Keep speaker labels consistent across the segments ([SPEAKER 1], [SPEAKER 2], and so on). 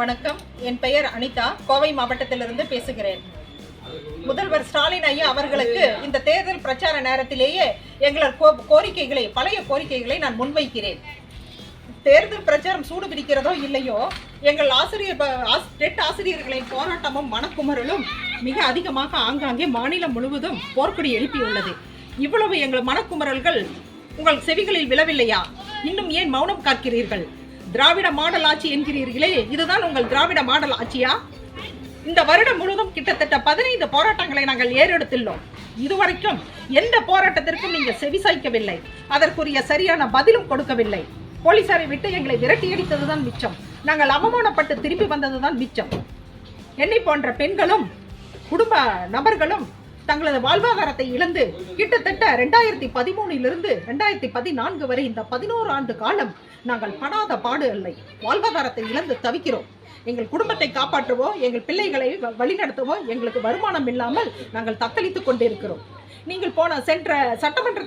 [SPEAKER 1] வணக்கம். என் பெயர் அனிதா. கோவை மாவட்டத்திலிருந்து பேசுகிறேன். முதல்வர் ஸ்டாலின் ஐயா அவர்களுக்கு இந்த தேர்தல் பிரச்சார நேரத்திலேயே எங்கள் கோரிக்கைகளை, பழைய கோரிக்கைகளை நான் முன்வைக்கிறேன். தேர்தல் பிரச்சாரம் சூடு பிடிக்கிறதோ இல்லையோ, எங்கள் ஆசிரியர்களின் போராட்டமும் மனக்குமரலும் மிக அதிகமாக ஆங்காங்கே மாநிலம் முழுவதும் போர்க்கொடி எழுப்பியுள்ளது. இவ்வளவு எங்கள் மனக்குமரல்கள் உங்கள் செவிகளில் விழவில்லையா? இன்னும் ஏன் மௌனம் காக்கிறீர்கள்? திராவிட மாடல் ஆட்சி என்கிறீர்களே, இதுதான் உங்கள் திராவிட மாடல் ஆட்சியா? இந்த வருடம் முழுவதும் கிட்டத்தட்ட 15 போராட்டங்களை நாங்கள் ஏறெடுத்துள்ளோம். இதுவரைக்கும் எந்த போராட்டத்திற்கும் நீங்கள் செவிசாய்க்கவில்லை. அதற்குரிய சரியான பதிலும் கொடுக்கவில்லை. போலீசாரை விட்டு எங்களை விரட்டி அடித்ததுதான் மிச்சம். நாங்கள் அவமானப்பட்டு திரும்பி வந்ததுதான் மிச்சம். என்னை போன்ற பெண்களும் குடும்ப நபர்களும் தங்களது வாழ்வாதாரத்தை இழந்து கிட்டத்தட்ட 2013 2014 வரை இந்த 11 ஆண்டு காலம் நாங்கள் படாத பாடு இல்லை. வாழ்வாதாரத்தை இழந்து தவிக்கிறோம். எங்கள் குடும்பத்தை காப்பாற்றவோ, எங்கள் பிள்ளைகளை வழிநடத்தவோ எங்களுக்கு வருமானம் இல்லாமல் நாங்கள் தத்தளித்துக் கொண்டிருக்கிறோம். நீங்கள் சென்ற சட்டமன்ற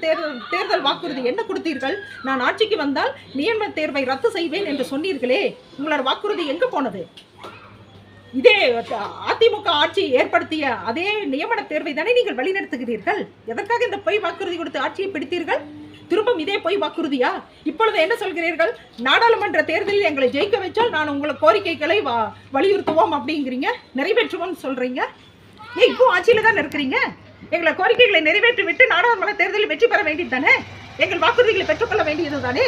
[SPEAKER 1] தேர்தல் வாக்குறுதி என்ன கொடுத்தீர்கள்? நான் ஆட்சிக்கு வந்தால் நியமன தேர்வை ரத்து செய்வேன் என்று சொன்னீர்களே, உங்களோட வாக்குறுதி எங்க போனது? இதே அதிமுக ஆட்சி ஏற்படுத்திய அதே நியமன தேர்வை தானே நீங்கள் வழிநடத்துகிறீர்கள். எதற்காக இந்த பொய் வாக்குறுதி கொடுத்து ஆட்சியை பிடித்தீர்கள்? திரும்பவும் இதே பொய் வாக்குறுதியா? இப்பொழுது என்ன சொல்கிறீர்கள்? நாடாளுமன்ற தேர்தலில் எங்களை ஜெயிக்க வச்சால் நான் உங்கள் கோரிக்கைகளை வலியுறுத்துவோம் அப்படிங்கிறீங்க, நிறைவேற்றுவோம் சொல்றீங்க. இப்போ ஆட்சியில தான் இருக்கிறீங்க. எங்களை கோரிக்கைகளை நிறைவேற்றி விட்டு நாடாளுமன்ற தேர்தலில் வெற்றி பெற வேண்டியது தானே? எங்கள் வாக்குறுதிகளை பெற்றுக்கொள்ள வேண்டியது தானே?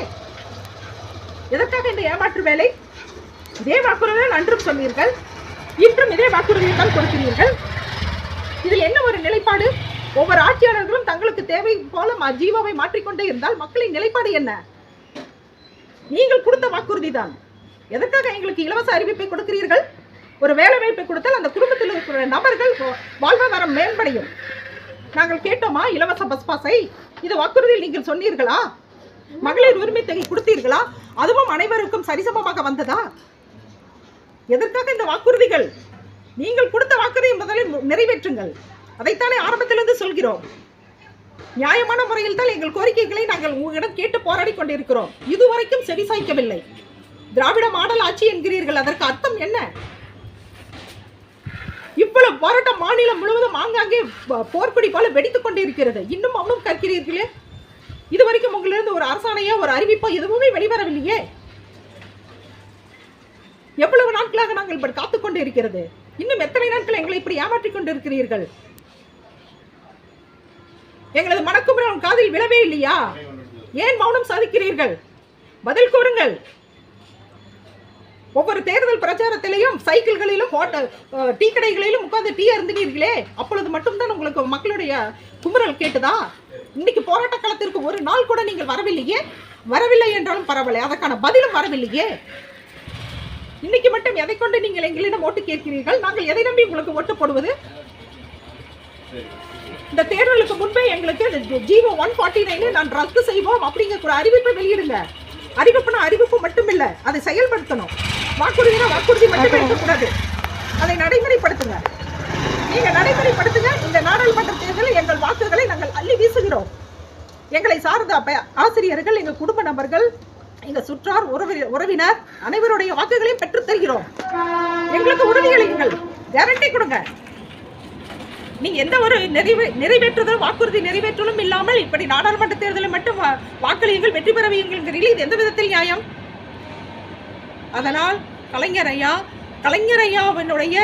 [SPEAKER 1] எதற்காக இந்த ஏமாற்று வேலை? இதே வாக்குறுதியை அன்றும் சொன்னீர்கள், இன்றும் இதே வாக்குறுதியை தான் கொடுக்கிறீர்கள். இதில் என்ன ஒரு நிலைப்பாடு? ஒவ்வொரு ஆட்சியாளர்களும் தங்களுக்கு தேவை போல ஜீவாவை மாற்றிக்கொண்டே இருந்தால் மக்களின் நிலைப்பாடு என்ன? நீங்கள் கொடுத்த வாக்குறுதி தான். எதற்காக எங்களுக்கு இலவச அறிவிப்பை கொடுக்கிறீர்கள்? ஒரு வேலை வாய்ப்பை கொடுத்தால் அந்த குடும்பத்தில் இருக்கிற நபர்கள் வாழ்வாதாரம் மேம்படையும். நாங்கள் கேட்டோமா இலவச பஸ் பாஸை? இது வாக்குறுதியில் நீங்கள் சொன்னீர்களா? மகளிர் உரிமை தொகை கொடுத்தீர்களா? அதுவும் அனைவருக்கும் சரிசமமாக வந்ததா? எதற்காக இந்த வாக்குறுதிகள்? நீங்கள் கொடுத்த வாக்குறுதியை முதலில் நிறைவேற்றுங்கள். அதைத்தானே ஆரம்பத்திலிருந்து சொல்கிறோம். நியாயமான முறையில் தான் எங்கள் கோரிக்கைகளை நாங்கள் உங்களிடம் கேட்டு போராடி கொண்டிருக்கிறோம். இதுவரைக்கும் செவிசாய்க்கவில்லை. திராவிட மாடல் ஆட்சி என்கிறீர்கள், அதற்கு அர்த்தம் என்ன? இவ்வளவு போராட்டம் மாநிலம் முழுவதும் ஆங்காங்கே போர்க்கொடி போல வெடித்துக் கொண்டிருக்கிறது. இன்னும் மௌனம் கற்கிறீர்களே. இதுவரைக்கும் உங்களிருந்து ஒரு அரசாணையோ ஒரு அறிவிப்போ எதுவுமே வெளிவரவில்லையே. எவ்வளவு நாட்களாக நாங்கள் இப்படி காத்துக் கொண்டு இருக்கிறது? இன்னும் எத்தனை நாட்கள் எங்களை இப்படி ஏமாற்றிக் கொண்டிருக்கிறீர்கள்? எங்களது மனக்குமரல் காதில் விழவே இல்லையா? ஏன் மௌனம் சாதிக்கிறீர்கள்? பதில் கூறுங்கள். ஒவ்வொரு தேர்தல் பிரச்சாரத்திலையும் சைக்கிள்களிலும் டீ கடைகளிலும் உட்கார்ந்து டீ அருந்தினீர்களே, அப்பொழுது மட்டும்தான் உங்களுக்கு மக்களுடைய குமுறல் கேட்டுதா? இன்னைக்கு போராட்ட காலத்திற்கு ஒரு நாள் கூட நீங்கள் வரவில்லையே. வரவில்லை என்றாலும் பரவாயில்லை, அதற்கான பதிலும் வரவில்லையே. இன்னைக்கு மட்டும் எதை கொண்டு நீங்கள் எங்களிடம் ஓட்டு கேட்கிறீர்கள்? நாங்கள் எதை நம்பி உங்களுக்கு ஓட்டு போடுவது? இந்த தேர்தலுக்கு முன்பே எங்களுக்கு ஜீவோ 149 நான் ரத்து செய்வோம் அப்படிங்கிற அறிவிப்பை வெளியிடுங்க. அறிவிப்புனா அறிவிப்பு மட்டும் இல்ல, அதை செயல்படுத்தணும். வாக்குறுதினா வாக்குறுதி மட்டுமே இருக்கக்கூடாது, அதை நடைமுறைப்படுத்துங்க. நீங்க நடைமுறைப்படுத்துங்க. இந்த நாடாளுமன்ற தேர்தலில் எங்கள் வாக்குகளை நாங்கள் அள்ளி வீசுகிறோம். எங்களை சார்ந்த ஆசிரியர்கள், எங்கள் குடும்ப நபர்கள், எங்க சுற்றார் உறவினர் அனைவருடைய வாக்குகளையும் பெற்றுத் தருகிறோம். எங்களுக்கு உறுதியளியுங்கள், கேரண்டி கொடுங்க. நீங்க எந்த ஒரு நிறைவேற்றுதல் வாக்குறுதி நிறைவேற்றலும் இல்லாமல் இப்படி நாடாளுமன்ற தேர்தலில் மட்டும் வாக்களியுங்கள், வெற்றி பெறுவீங்கள், இது எந்த விதத்தில் நியாயம்? அதனால் கலைஞர் ஐயாவினுடைய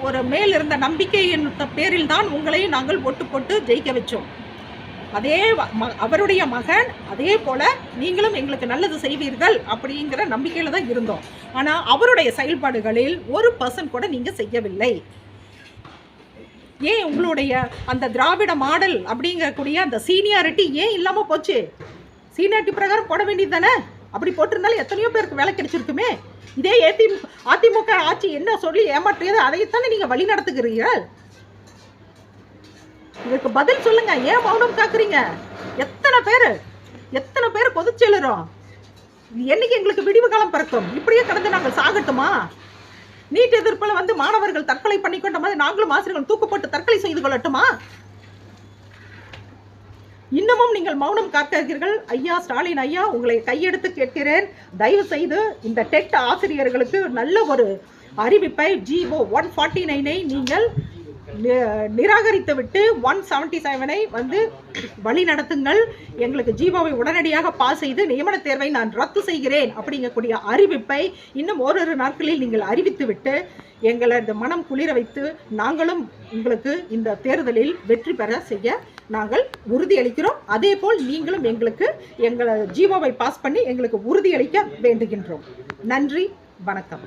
[SPEAKER 1] ஒரு மேல் இருந்த நம்பிக்கையின் பேரில் தான் உங்களை நாங்கள் ஓட்டு போட்டு ஜெயிக்க வச்சோம். அதே அவருடைய மகன், அதே போல நீங்களும் எங்களுக்கு நல்லது செய்வீர்கள் அப்படிங்கிற நம்பிக்கையில தான் இருந்தோம். ஆனா அவருடைய செயல்பாடுகளில் 1% கூட நீங்க செய்யவில்லை. ஏன் உங்களுடைய அந்த திராவிட மாடல் அப்படிங்கக்கூடிய அந்த சீனியாரிட்டி ஏன் இல்லாம போச்சு? சீனியாரிட்டி பிரகாரம் போட வேண்டியது தானே? அப்படி போட்டிருந்தாலும் எத்தனையோ பேருக்கு வேலை கிடைச்சிருக்குமே. இதே அதிமுக ஆட்சி என்ன சொல்லி ஏமாற்றியது அதைத்தானே நீங்க வழி நடத்துகிறீர்கள். இதற்கு பதில் சொல்லுங்க. ஏன் மௌனம் காக்குறீங்க? எத்தனை பேர் பொதுச் செயலரும் என்னைக்கு எங்களுக்கு விடிவு காலம் பிறக்கும்? இப்படியே கடந்து நாங்கள் சாகட்டுமா? நீட் எதிர்ப்புல மாணவர்கள் தற்கொலை பண்ணிக்கொண்ட மாதிரி நாங்களும் ஆசிரியர்கள் தூக்கப்பட்டு தற்கொலை செய்து கொள்ளட்டுமா? இன்னமும் நீங்கள் மௌனம் காக்கிறீர்கள். ஐயா ஸ்டாலின் ஐயா, உங்களை கையெடுத்து கேட்கிறேன், தயவு செய்து இந்த டெட் ஆசிரியர்களுக்கு நல்ல ஒரு அறிவிப்பை GO 149 நீங்கள் நிராகரித்து விட்டு 177 வந்து வழி நடத்துங்கள். எங்களுக்கு ஜீவோவை உடனடியாக பாஸ் செய்து நியமன தேர்வை நான் ரத்து செய்கிறேன் அப்படிங்கக்கூடிய அறிவிப்பை இன்னும் ஓரிரு நாட்களில் நீங்கள் அறிவித்துவிட்டு எங்களது மனம் குளிர வைத்து நாங்களும் உங்களுக்கு இந்த தேர்தலில் வெற்றி பெற செய்ய நாங்கள் உறுதியளிக்கிறோம். அதே போல் நீங்களும் எங்களுக்கு எங்களை ஜீவோவை பாஸ் பண்ணி எங்களுக்கு உறுதியளிக்க வேண்டுகின்றோம். நன்றி, வணக்கம்.